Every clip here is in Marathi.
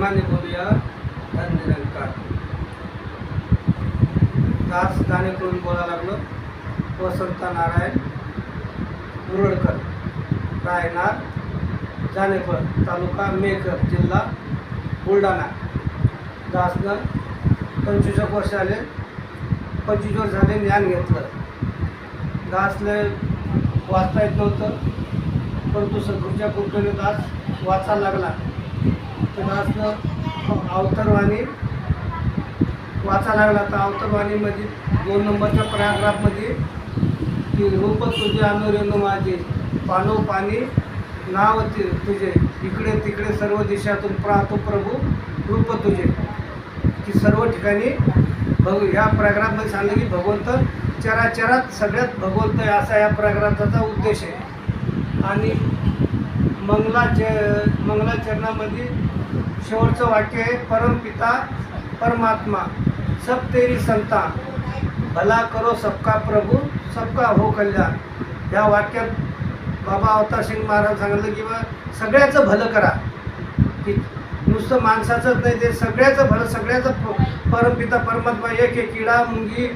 प्रेमाने बोलूया धन निरंकार. दास गाणे करून बोलायला लागलो. वसंत नारायण मुरडकर, रायनार जानेफळ, तालुका मेकर, जिल्हा बुलढाणा. दासनं 25 वर्ष आले. 25 वर्ष झाले ज्ञान घेतलं. दासले वाचता येत नव्हतं, परंतु सद्गुरूच्या कृपेने दास वाचायला लागला. तर दासनं अवतरवाणी वाचायला लागला. तर अवतरवाणीमध्ये 2 नंबरच्या पॅराग्राफमध्ये की रूप तुझे अनुरेणू माझे, पानो पाणी नाव तुझे, इकडे तिकडे सर्व दिशातून पाहतो प्रभू रूप तुझे. की सर्व ठिकाणी ह्या पॅराग्राफमध्ये सांगलं की भगवंत चराचरात सगळ्यात भगवंत आहे, असा या पॅराग्राफाचा उद्देश आहे. आणि मंगलाचरणामध्ये शेवटचं वाक्य आहे, परमपिता परमात्मा सब तेरी संता, भला करो सबका प्रभू सबका हो कल्याण. या वाक्यात बाबा अवतार सिंग महाराज सांगितलं की बा सगळ्याचं भलं करा. की नुसतं माणसाचंच नाही, ते सगळ्याचं भलं, सगळ्याचं परमपिता परमात्मा एक आहे. किडा मुंगी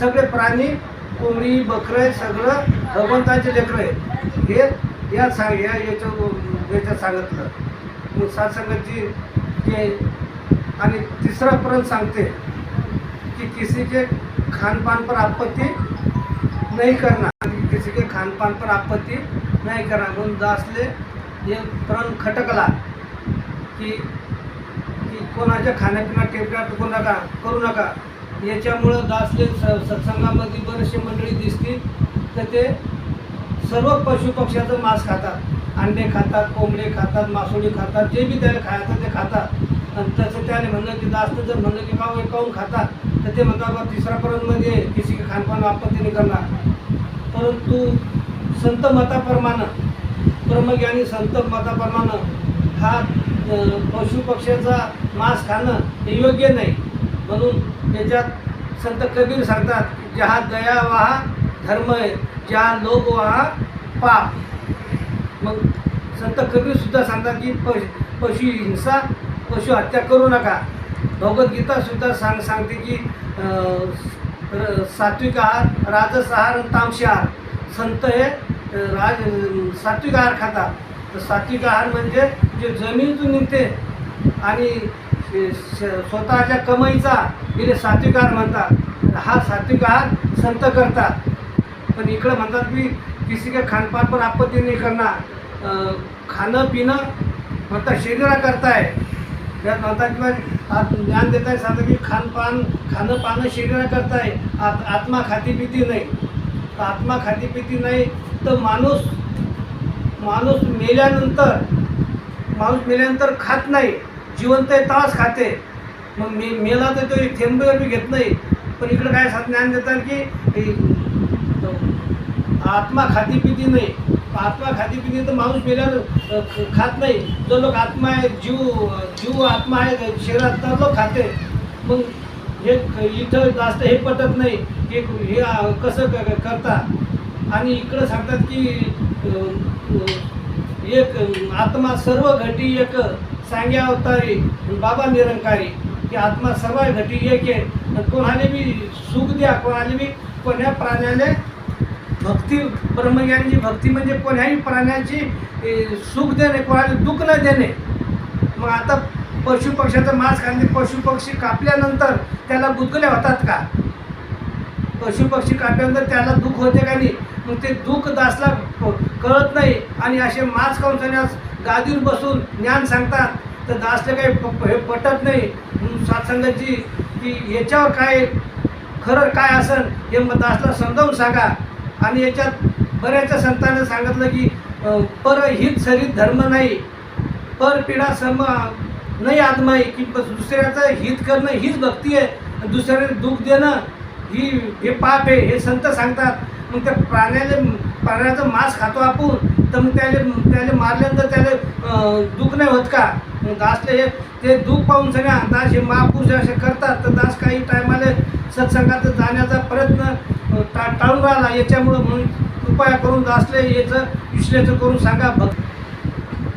सगळे प्राणी, कोंबडी बकरं सगळं भगवंताचे लेकरं आहे. हे याच्यात सांगितलं. मग सत्संगाची जे आणि तिसरा पर्यंत सांगते कि किसी के खान पान पर आपत्ती नहीं करना, किसी के खान पान पर आपत्ती नहीं करना. म्हणून दासले हे प्रण खटकला की कोणाच्या खाण्यापिण्यात टेपऱ्या करू नका. याच्यामुळं दासले सत्संगामध्ये बरेचसे मंडळी दिसतील तर ते सर्व पशुपक्ष्याचं मांस खातात. अंडे खातात, कोंबडे खातात, मासोळी खातात, जे बी त्याला खायचं ते खातात. आणि तसं त्याने म्हणलं की दासनं जर म्हणलं की काहून खातात तर ते म्हणतात बा तिसरा पर्यंतमध्ये किसी के खानपान आपत्ती नाही करणार. परंतु संत मताप्रमाणे, ब्रह्मज्ञानी संत मताप्रमाणे हा पशुपक्ष्याचा मांस खाणं हे योग्य नाही. म्हणून त्याच्यात संत कबीर सांगतात की जहा दया वहा धर्म आहे, जहा लोभ वहा पाप. मग संत कबीर सुद्धा सांगतात की पशु हिंसा, पशु हत्या करू नका. भगवद्गीता सुद्धा सांगते की सात्विक आहार, राजस आहार आणि तामसी आहार. संत हे सात्विक आहार खातात. तर सात्विक आहार म्हणजे जे जमिनीतून निघते आणि स्वतःच्या कमाईचा हे सात्विक आहार म्हणतात. हा सात्विक आहार संत करतात. पण इकडं म्हणतात की किसी के खानपान पर आपत्ती नाही करणार. खाणं पिणं म्हणतात शरीरा करताय. त्यात म्हणतात किंवा ज्ञान देत आहे, सांगतात की खाणं पाणं शरीरा करताय. आत्मा खाती पिती नाही. आत्मा खाती पिती नाही तर माणूस मेल्यानंतर खात नाही. जिवंत आहे तेव्हाच खाते. मग मेला तर तो एक थेंब बी घेत नाही. पण इकडं काय ज्ञान देतात की आत्मा खाती पिती नाही. आत्मा खाती पिती तर माणूस मेल्यावर खात नाही. जो लोक आत्मा आहे, जीव आत्मा आहे शरीरात, तर लोक खाते. मग हे इथं जास्त हे पटत नाही की हे कसं करतात. आणि इकडं सांगतात की एक आत्मा सर्व घटी एक सांग्या अवतारी बाबा निरंकारी. की आत्मा सर्व घटी एक आहे. कोणाला बी सुख द्या, कोणाला बी कोण्या प्राण्याने भक्ती, ब्रह्मज्ञानाची भक्ती म्हणजे कोण्याही प्राण्याची सुख देणे, कोणाला दुःख न देणे. मग आता पशुपक्ष्याचं मांस खाणे, पशुपक्षी कापल्यानंतर त्याला गुदगुल्या होतात का? पशुपक्षी कापल्यानंतर त्याला दुःख होते का नाही? मग ते दुःख दासला कळत नाही. आणि असे मांस खाऊन सन्यास गादीवर बसून ज्ञान सांगतात तर दासले काही हे पटत नाही. म्हणून सत्संगाची की याच्यावर काय खरं काय असेल हे दासला समजावून सांगा. आणि याच्यात बऱ्याचशा संतांनी सांगितलं की परहित सरित धर्म नाही, परपीडा सम नाही आत्माई. की दुसऱ्याचं हित करणं हीच भक्ती आहे. दुसऱ्याने दुःख देणं हे पाप आहे, हे संत सांगतात. मग त्या प्राण्याचं मांस खातो आपण तर मग त्याला मारल्यानंतर त्याला दुःख नाही होत का? मग दासले ते दुःख पाहून सगळ्या दास हे महापुरुष असे करतात. तर दास काही टायमाला सत्संगात जाण्याचा प्रयत्न टाळून राहिला. याच्यामुळं म्हणून कृपया करून दासले याचं विश्लेषण करून सांगा.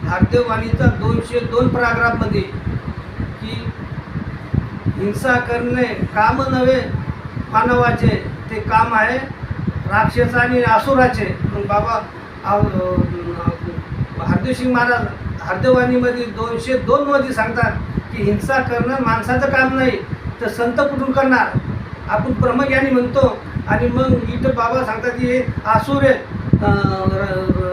भारतीय वाणीचा 202 पॅराग्राफमध्ये हिंसा करणे काम नव्हे मानवाचे, ते काम आहे राक्षस आणि असुराचे. मग बाबा हरदेवसिंग महाराज हरदेवानीमध्ये 202 मध्ये सांगतात की हिंसा करणं माणसाचं काम नाही, तर संत कुठून करणार. आपण ब्रह्मज्ञानी म्हणतो आणि मग इथं बाबा सांगतात की हे आसुर आहेत,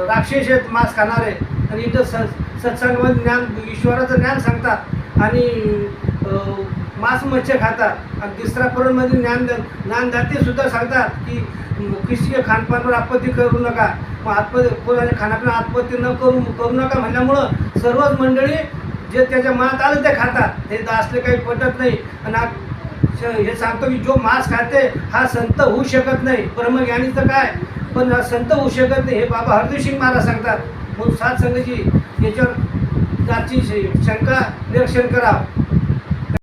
राक्षस आहेत मांस खाणारे. आणि इथं सत्संगामध्ये ज्ञान ईश्वराचं ज्ञान सांगतात आणि मांस मच्छी खातात. आणि तिसरा पर्वमध्ये ज्ञानदाते सुद्धा सांगतात की किसी के खानपानवर आपत्ती करू नका. मग कोणाच्या खाण्यापिण्या आपत्ती करू नका म्हणल्यामुळं सर्वच मंडळी जे त्याच्या मनात आलं ते खातात. हे असले काही पटत नाही. आणि हे सांगतो की जो मांस खाते हा संत होऊ शकत नाही. ब्रह्मज्ञानीचं काय, पण संत होऊ शकत नाही हे बाबा हरदेवसिंग महाराज सांगतात. म्हणून सात संघाची याच्यावर जाची शंका निरसन करावं.